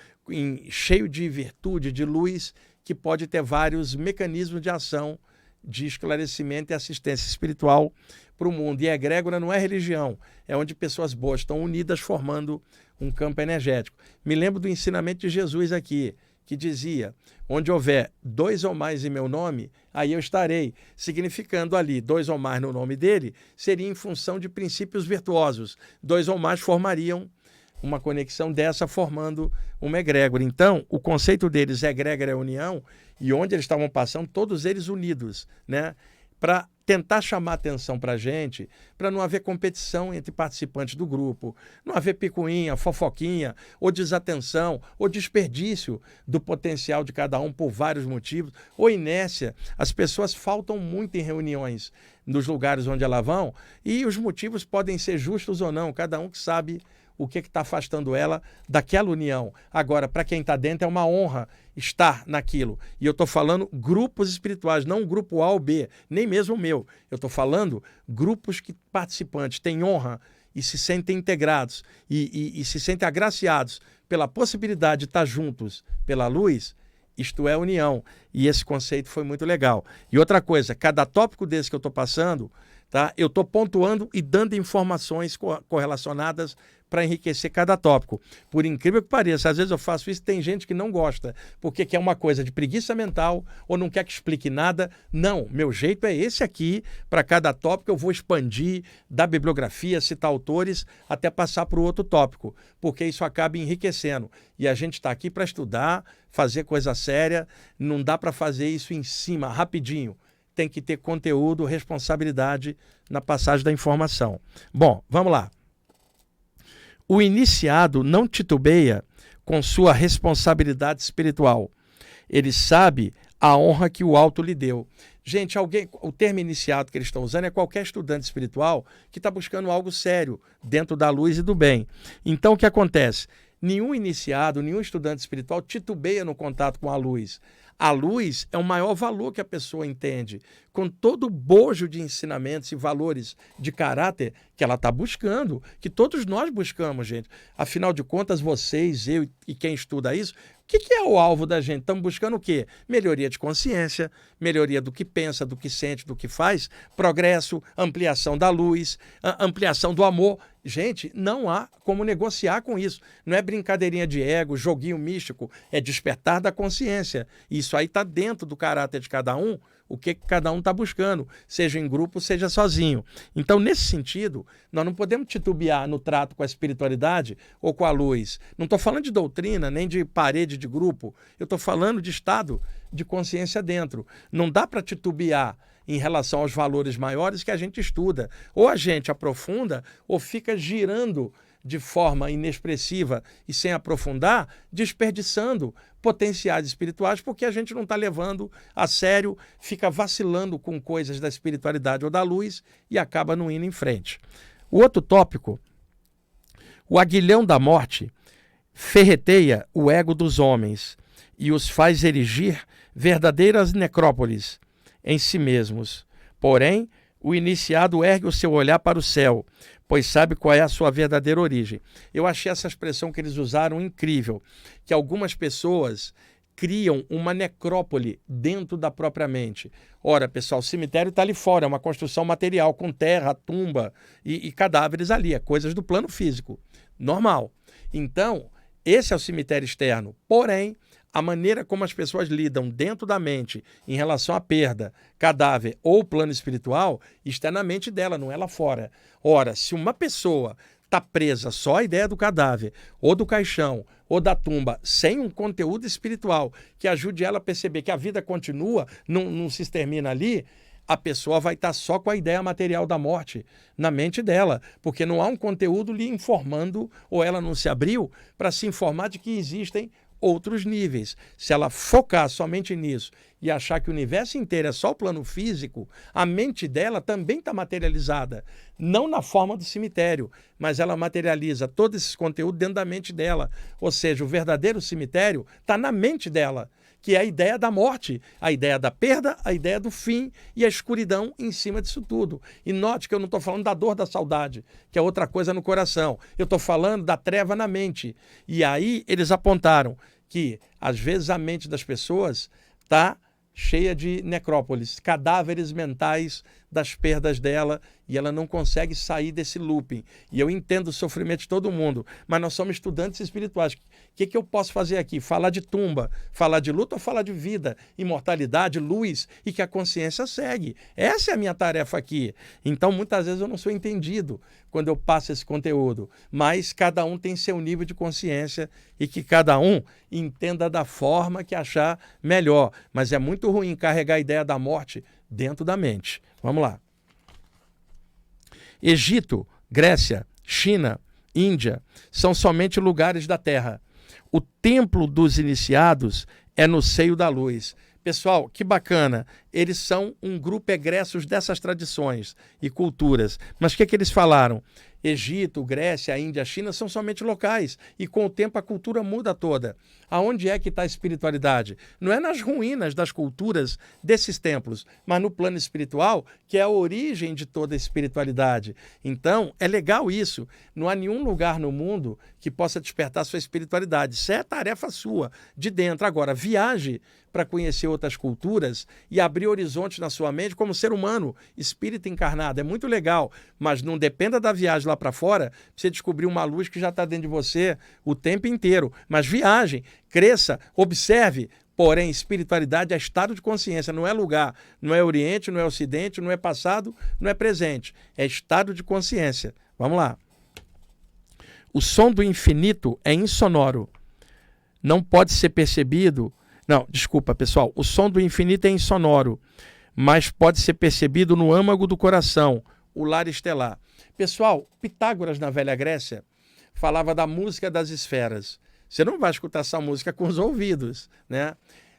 cheio de virtude, de luz, que pode ter vários mecanismos de ação, de esclarecimento e assistência espiritual para o mundo. E a egrégora não é religião, é onde pessoas boas estão unidas formando um campo energético. Me lembro do ensinamento de Jesus aqui, que dizia, onde houver 2 ou mais em meu nome, aí eu estarei, significando ali 2 ou mais no nome dele, seria em função de princípios virtuosos. 2 ou mais formariam uma conexão dessa, formando uma egrégora. Então, o conceito deles, egrégora é união, e onde eles estavam passando, todos eles unidos, né? Para tentar chamar atenção para a gente, para não haver competição entre participantes do grupo, não haver picuinha, fofoquinha, ou desatenção, ou desperdício do potencial de cada um por vários motivos, ou inércia. As pessoas faltam muito em reuniões nos lugares onde elas vão, e os motivos podem ser justos ou não, cada um que sabe o que está afastando ela daquela união. Agora, para quem está dentro, é uma honra estar naquilo. E eu estou falando grupos espirituais, não grupo A ou B, nem mesmo o meu. Eu estou falando grupos que participantes têm honra e se sentem integrados e se sentem agraciados pela possibilidade de estar juntos pela luz. Isto é união. E esse conceito foi muito legal. E outra coisa, cada tópico desse que eu estou passando, tá? Eu estou pontuando e dando informações correlacionadas para enriquecer cada tópico. Por incrível que pareça, às vezes eu faço isso, tem gente que não gosta, porque quer uma coisa de preguiça mental ou não quer que explique nada. Não, meu jeito é esse aqui, para cada tópico eu vou expandir, dar bibliografia, citar autores, até passar para o outro tópico, porque isso acaba enriquecendo. E a gente está aqui para estudar, fazer coisa séria, não dá para fazer isso em cima, rapidinho. Tem que ter conteúdo, responsabilidade na passagem da informação. Bom, vamos lá. O iniciado não titubeia com sua responsabilidade espiritual. Ele sabe a honra que o alto lhe deu. Gente, o termo iniciado que eles estão usando é qualquer estudante espiritual que está buscando algo sério dentro da luz e do bem. Então, o que acontece? Nenhum iniciado, nenhum estudante espiritual titubeia no contato com a luz. A luz é o maior valor que a pessoa entende, com todo o bojo de ensinamentos e valores de caráter que ela está buscando, que todos nós buscamos, gente. Afinal de contas, vocês, eu e quem estuda isso, o que é o alvo da gente? Estamos buscando o quê? Melhoria de consciência, melhoria do que pensa, do que sente, do que faz, progresso, ampliação da luz, ampliação do amor. Gente, não há como negociar com isso. Não é brincadeirinha de ego, joguinho místico, é despertar da consciência. Isso aí está dentro do caráter de cada um, o que cada um está buscando, seja em grupo, seja sozinho. Então, nesse sentido, nós não podemos titubear no trato com a espiritualidade ou com a luz. Não estou falando de doutrina, nem de parede de grupo. Eu estou falando de estado de consciência dentro. Não dá para titubear em relação aos valores maiores que a gente estuda. Ou a gente aprofunda, ou fica girando de forma inexpressiva e sem aprofundar, desperdiçando potenciais espirituais, porque a gente não está levando a sério, fica vacilando com coisas da espiritualidade ou da luz e acaba não indo em frente. O outro tópico, o aguilhão da morte ferreteia o ego dos homens e os faz erigir verdadeiras necrópolis em si mesmos. Porém, o iniciado ergue o seu olhar para o céu, pois sabe qual é a sua verdadeira origem. Eu achei essa expressão que eles usaram incrível, que algumas pessoas criam uma necrópole dentro da própria mente. Ora, pessoal, o cemitério está ali fora, é uma construção material, com terra, tumba e cadáveres ali, é coisas do plano físico, normal. Então, esse é o cemitério externo. Porém, a maneira como as pessoas lidam dentro da mente em relação à perda, cadáver ou plano espiritual, está na mente dela, não é lá fora. Ora, se uma pessoa está presa só à ideia do cadáver, ou do caixão, ou da tumba, sem um conteúdo espiritual que ajude ela a perceber que a vida continua, não se termina ali, a pessoa vai estar só com a ideia material da morte na mente dela, porque não há um conteúdo lhe informando, ou ela não se abriu para se informar de que existem outros níveis. Se ela focar somente nisso e achar que o universo inteiro é só o plano físico, a mente dela também está materializada. Não na forma do cemitério, mas ela materializa todo esse conteúdo dentro da mente dela. Ou seja, o verdadeiro cemitério está na mente dela, que é a ideia da morte, a ideia da perda, a ideia do fim e a escuridão em cima disso tudo. E note que eu não estou falando da dor da saudade, que é outra coisa no coração. Eu estou falando da treva na mente. E aí eles apontaram que, às vezes, a mente das pessoas está cheia de necrópolis, cadáveres mentais das perdas dela, e ela não consegue sair desse looping. E eu entendo o sofrimento de todo mundo, mas nós somos estudantes espirituais. O que eu posso fazer aqui? Falar de tumba, falar de luta ou falar de vida, imortalidade, luz e que a consciência segue. Essa é a minha tarefa aqui. Então, muitas vezes eu não sou entendido quando eu passo esse conteúdo, mas cada um tem seu nível de consciência e que cada um entenda da forma que achar melhor. Mas é muito ruim carregar a ideia da morte dentro da mente. Vamos lá. Egito, Grécia, China, Índia são somente lugares da Terra. O templo dos iniciados é no seio da luz. Pessoal, que bacana. Eles são um grupo egressos dessas tradições e culturas. Mas o que eles falaram? Egito, Grécia, Índia, China são somente locais e com o tempo a cultura muda toda. Aonde é que está a espiritualidade? Não é nas ruínas das culturas desses templos, mas no plano espiritual, que é a origem de toda a espiritualidade. Então, é legal isso. Não há nenhum lugar no mundo que possa despertar sua espiritualidade. Isso é tarefa sua, de dentro. Agora, viaje para conhecer outras culturas e abrir horizontes na sua mente como ser humano, espírito encarnado. É muito legal, mas não dependa da viagem lá para fora para você descobrir uma luz que já está dentro de você o tempo inteiro. Mas viagem, cresça, observe. Porém, espiritualidade é estado de consciência, não é lugar, não é Oriente, não é Ocidente, não é passado, não é presente. É estado de consciência. Vamos lá. O som do infinito é insonoro. Não pode ser percebido... Não, desculpa, pessoal. O som do infinito é insonoro, mas pode ser percebido no âmago do coração, o lar estelar. Pessoal, Pitágoras, na Velha Grécia, falava da música das esferas. Você não vai escutar essa música com os ouvidos, né?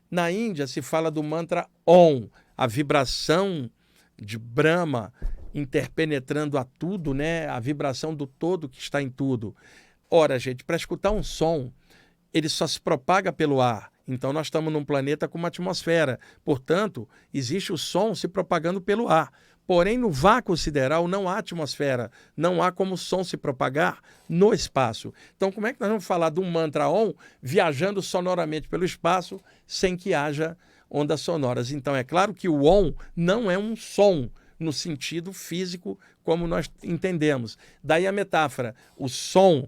Na Índia se fala do mantra Om, a vibração de Brahma interpenetrando a tudo, né? A vibração do todo que está em tudo. Ora, gente, para escutar um som, ele só se propaga pelo ar. Então nós estamos num planeta com uma atmosfera. Portanto, existe o som se propagando pelo ar. Porém, no vácuo sideral não há atmosfera, não há como o som se propagar no espaço. Então, como é que nós vamos falar de um mantra Om viajando sonoramente pelo espaço sem que haja ondas sonoras? Então, é claro que o Om não é um som no sentido físico como nós entendemos. Daí a metáfora, o som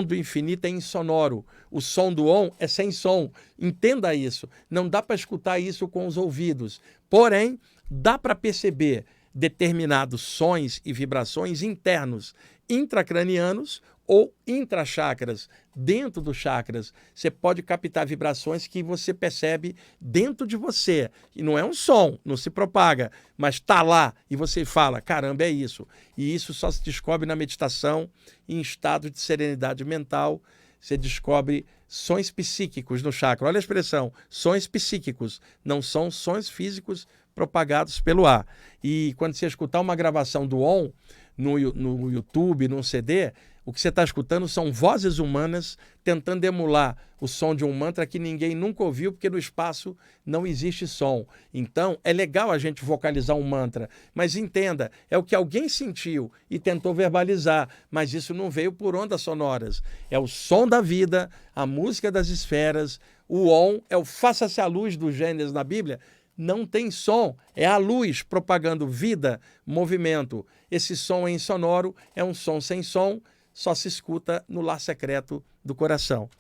do infinito é insonoro, o som do Om é sem som. Entenda isso, não dá para escutar isso com os ouvidos. Porém, dá para perceber determinados sons e vibrações internos, intracranianos ou intrachakras. Dentro dos chakras, você pode captar vibrações que você percebe dentro de você. E não é um som, não se propaga, mas está lá e você fala, caramba, é isso. E isso só se descobre na meditação, em estado de serenidade mental. Você descobre sons psíquicos no chakra. Olha a expressão, sons psíquicos, não são sons físicos propagados pelo ar. E quando você escutar uma gravação do Om no YouTube, num CD, o que você está escutando são vozes humanas tentando emular o som de um mantra que ninguém nunca ouviu, porque no espaço não existe som. Então, é legal a gente vocalizar um mantra, mas entenda, é o que alguém sentiu e tentou verbalizar, mas isso não veio por ondas sonoras. É o som da vida, a música das esferas, o Om é o faça-se a luz dos Gênesis na Bíblia. Não tem som, é a luz propagando vida, movimento. Esse som é insonoro, é um som sem som, só se escuta no lar secreto do coração.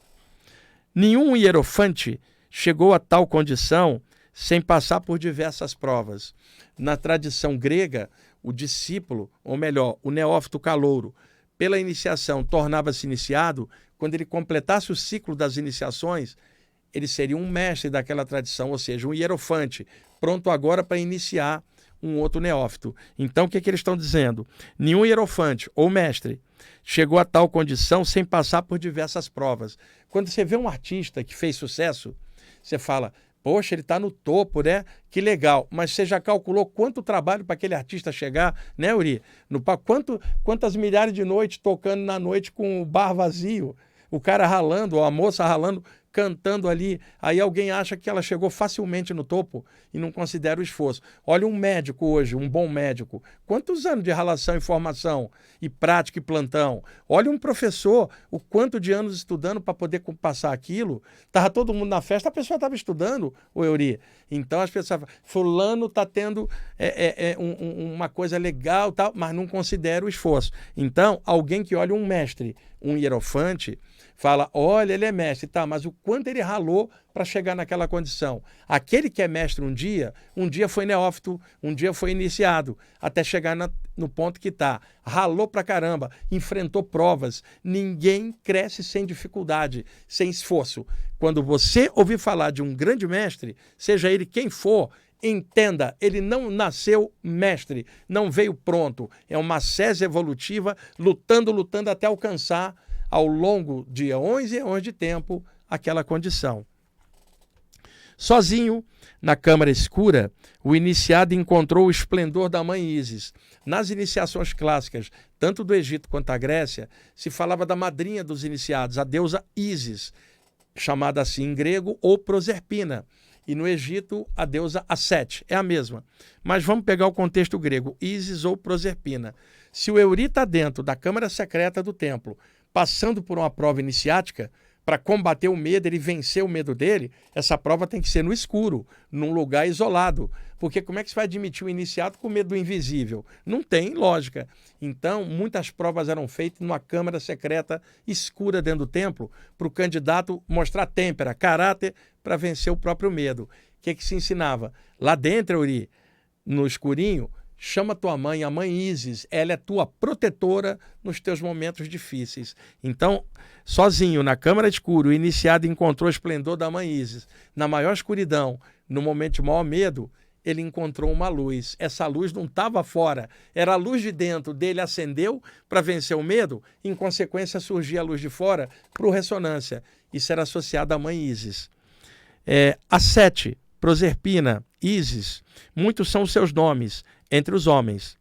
Nenhum hierofante chegou a tal condição sem passar por diversas provas. Na tradição grega, o discípulo, ou melhor, o neófito calouro, pela iniciação tornava-se iniciado, quando ele completasse o ciclo das iniciações, ele seria um mestre daquela tradição, ou seja, um hierofante, pronto agora para iniciar um outro neófito. Então, o que eles estão dizendo? Nenhum hierofante ou mestre chegou a tal condição sem passar por diversas provas. Quando você vê um artista que fez sucesso, você fala, poxa, ele está no topo, né? Que legal. Mas você já calculou quanto trabalho para aquele artista chegar, né, Uri? Quantas milhares de noites tocando na noite com o bar vazio, o cara ralando, ou a moça ralando, cantando ali, aí alguém acha que ela chegou facilmente no topo e não considera o esforço. Olha um médico hoje, um bom médico, quantos anos de ralação e formação, e prática e plantão. Olha um professor, o quanto de anos estudando para poder passar aquilo. Estava todo mundo na festa, a pessoa estava estudando, o Euri. Então as pessoas falam, fulano está tendo uma coisa legal, tal, mas não considera o esforço. Então, alguém que olha um mestre, um hierofante, fala, olha, ele é mestre, tá, mas o quanto ele ralou para chegar naquela condição. Aquele que é mestre um dia foi neófito, um dia foi iniciado, até chegar no ponto que está. Ralou pra caramba, enfrentou provas. Ninguém cresce sem dificuldade, sem esforço. Quando você ouvir falar de um grande mestre, seja ele quem for, entenda, ele não nasceu mestre, não veio pronto. É uma ascese evolutiva, lutando até alcançar ao longo de eões e eões de tempo, aquela condição. Sozinho, na câmara escura, o iniciado encontrou o esplendor da mãe Ísis. Nas iniciações clássicas, tanto do Egito quanto da Grécia, se falava da madrinha dos iniciados, a deusa Ísis, chamada assim em grego, ou Proserpina. E no Egito, a deusa Assete, é a mesma. Mas vamos pegar o contexto grego, Ísis ou Proserpina. Se o Euri está dentro da câmara secreta do templo, passando por uma prova iniciática, para combater o medo, ele vencer o medo dele, essa prova tem que ser no escuro, num lugar isolado. Porque como é que você vai admitir o iniciado com medo do invisível? Não tem lógica. Então, muitas provas eram feitas numa câmara secreta escura dentro do templo, para o candidato mostrar têmpera, caráter, para vencer o próprio medo. O que se ensinava? Lá dentro, Euri, no escurinho, chama tua mãe, a mãe Ísis, ela é tua protetora nos teus momentos difíceis. Então, sozinho, na câmara escura, o iniciado encontrou o esplendor da mãe Ísis. Na maior escuridão, no momento de maior medo, ele encontrou uma luz. Essa luz não estava fora, era a luz de dentro dele, acendeu para vencer o medo, em consequência surgia a luz de fora para o ressonância. Isso era associado à mãe Ísis. A Sete, Proserpina, Ísis, muitos são os seus nomes entre os homens.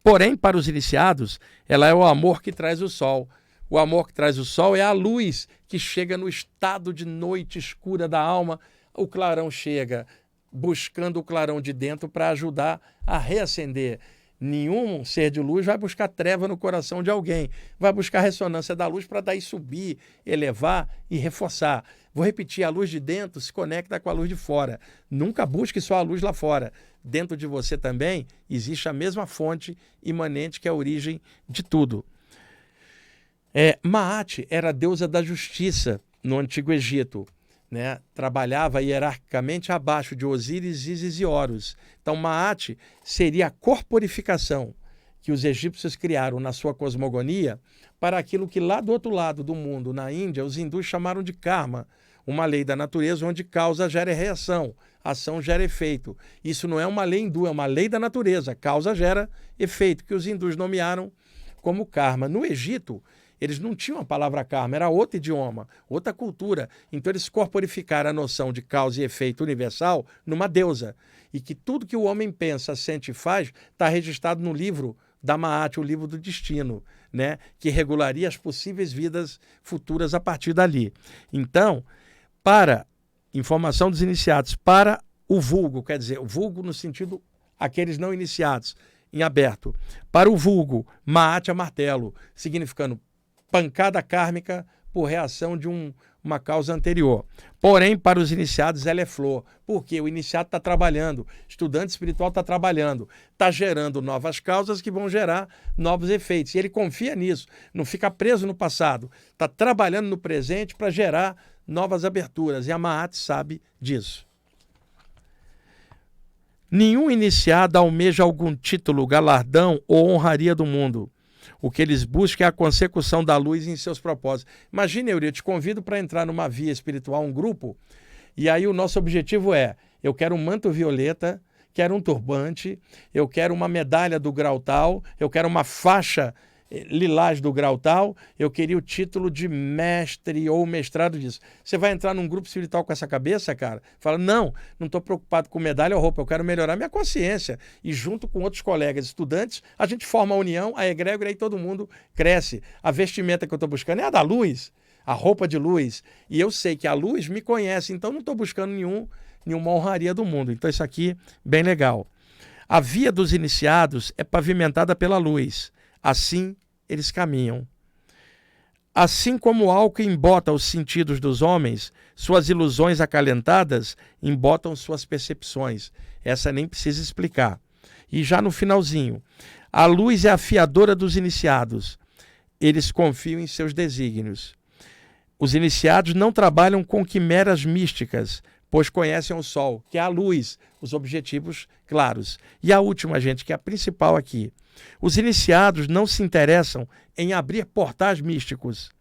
Porém, para os iniciados, ela é o amor que traz o sol. O amor que traz o sol é a luz que chega no estado de noite escura da alma. O clarão chega buscando o clarão de dentro para ajudar a reacender. Nenhum ser de luz vai buscar treva no coração de alguém. Vai buscar a ressonância da luz para daí subir, elevar e reforçar. Vou repetir, a luz de dentro se conecta com a luz de fora. Nunca busque só a luz lá fora. Dentro de você também existe a mesma fonte imanente que é a origem de tudo. Maat era a deusa da justiça no Antigo Egito. Né? Trabalhava hierarquicamente abaixo de Osíris, Ísis e Horus. Então, Maat seria a corporificação que os egípcios criaram na sua cosmogonia para aquilo que lá do outro lado do mundo, na Índia, os hindus chamaram de karma, uma lei da natureza onde causa gera reação, ação gera efeito. Isso não é uma lei hindu, é uma lei da natureza, causa gera efeito, que os hindus nomearam como karma. No Egito, eles não tinham a palavra karma, era outro idioma, outra cultura. Então eles corporificaram a noção de causa e efeito universal numa deusa. E que tudo que o homem pensa, sente e faz está registrado no livro da Maat, o livro do destino, né? Que regularia as possíveis vidas futuras a partir dali. Então, para informação dos iniciados, para o vulgo, quer dizer, o vulgo no sentido aqueles não iniciados, em aberto. Para o vulgo, Maat é martelo, significando pancada kármica por reação de uma causa anterior. Porém, para os iniciados, ela é flor. Porque o iniciado está trabalhando, estudante espiritual está trabalhando, está gerando novas causas que vão gerar novos efeitos. E ele confia nisso, não fica preso no passado, está trabalhando no presente para gerar novas aberturas. E a Maat sabe disso. Nenhum iniciado almeja algum título, galardão ou honraria do mundo. O que eles buscam é a consecução da luz em seus propósitos. Imagine, eu te convido para entrar numa via espiritual, um grupo, e aí o nosso objetivo é, eu quero um manto violeta, quero um turbante, eu quero uma medalha do grau tal, eu quero uma faixa lilás do grau tal, eu queria o título de mestre ou mestrado disso. Você vai entrar num grupo espiritual com essa cabeça, cara? Fala, não estou preocupado com medalha ou roupa, eu quero melhorar minha consciência. E junto com outros colegas estudantes, a gente forma a união, a egrégora, e todo mundo cresce. A vestimenta que eu estou buscando é a da luz, a roupa de luz. E eu sei que a luz me conhece, então não estou buscando nenhuma honraria do mundo. Então isso aqui, bem legal. A via dos iniciados é pavimentada pela luz. Assim, eles caminham. Assim como o álcool embota os sentidos dos homens, suas ilusões acalentadas embotam suas percepções. Essa nem precisa explicar. E já no finalzinho, a luz é a fiadora dos iniciados. Eles confiam em seus desígnios. Os iniciados não trabalham com quimeras místicas, pois conhecem o sol, que é a luz, os objetivos claros. E a última, gente, que é a principal aqui. Os iniciados não se interessam em abrir portais místicos,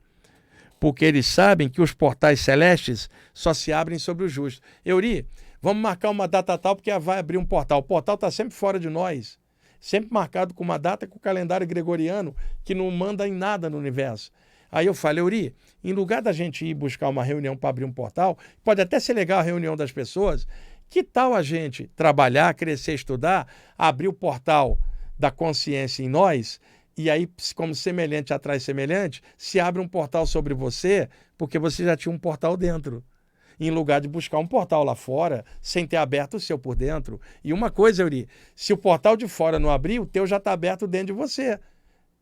porque eles sabem que os portais celestes só se abrem sobre o justo. Euri, vamos marcar uma data tal porque vai abrir um portal. O portal está sempre fora de nós, sempre marcado com uma data com o calendário gregoriano que não manda em nada no universo. Aí eu falei, Euri, em lugar da gente ir buscar uma reunião para abrir um portal, pode até ser legal a reunião das pessoas, que tal a gente trabalhar, crescer, estudar, abrir o portal da consciência em nós, e aí, como semelhante atrai semelhante, se abre um portal sobre você, porque você já tinha um portal dentro, em lugar de buscar um portal lá fora, sem ter aberto o seu por dentro. E uma coisa, Euri, se o portal de fora não abrir, o teu já está aberto dentro de você.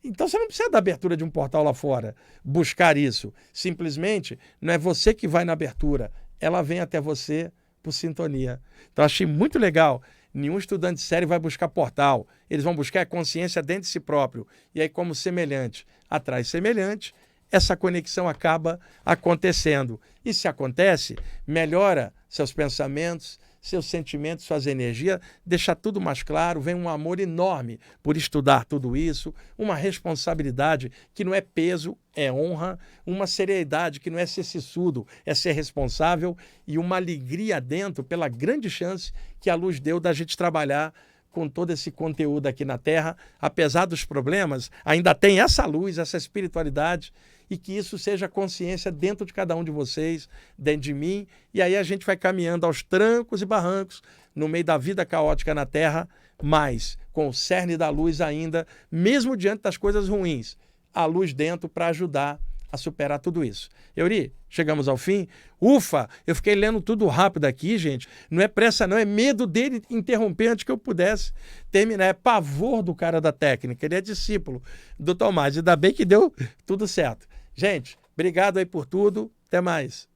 Então você não precisa da abertura de um portal lá fora, buscar isso. Simplesmente, não é você que vai na abertura, ela vem até você por sintonia. Então achei muito legal. Nenhum estudante sério vai buscar portal. Eles vão buscar a consciência dentro de si próprio. E aí, como semelhante atrai semelhante, essa conexão acaba acontecendo. E se acontece, melhora seus pensamentos, seus sentimentos, suas energias, deixar tudo mais claro, vem um amor enorme por estudar tudo isso, uma responsabilidade que não é peso, é honra, uma seriedade que não é ser sissudo, é ser responsável e uma alegria dentro pela grande chance que a luz deu da gente trabalhar com todo esse conteúdo aqui na Terra. Apesar dos problemas, ainda tem essa luz, essa espiritualidade, e que isso seja consciência dentro de cada um de vocês, dentro de mim, e aí a gente vai caminhando aos trancos e barrancos, no meio da vida caótica na Terra, mas com o cerne da luz ainda, mesmo diante das coisas ruins, a luz dentro para ajudar a superar tudo isso. Euri, chegamos ao fim. Ufa, eu fiquei lendo tudo rápido aqui, gente. Não é pressa não, é medo dele interromper antes que eu pudesse terminar. É pavor do cara da técnica, ele é discípulo do Tomás. Ainda bem que deu tudo certo. Gente, obrigado aí por tudo. Até mais.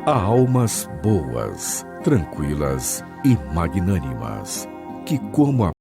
Há almas boas, tranquilas e magnânimas, que como a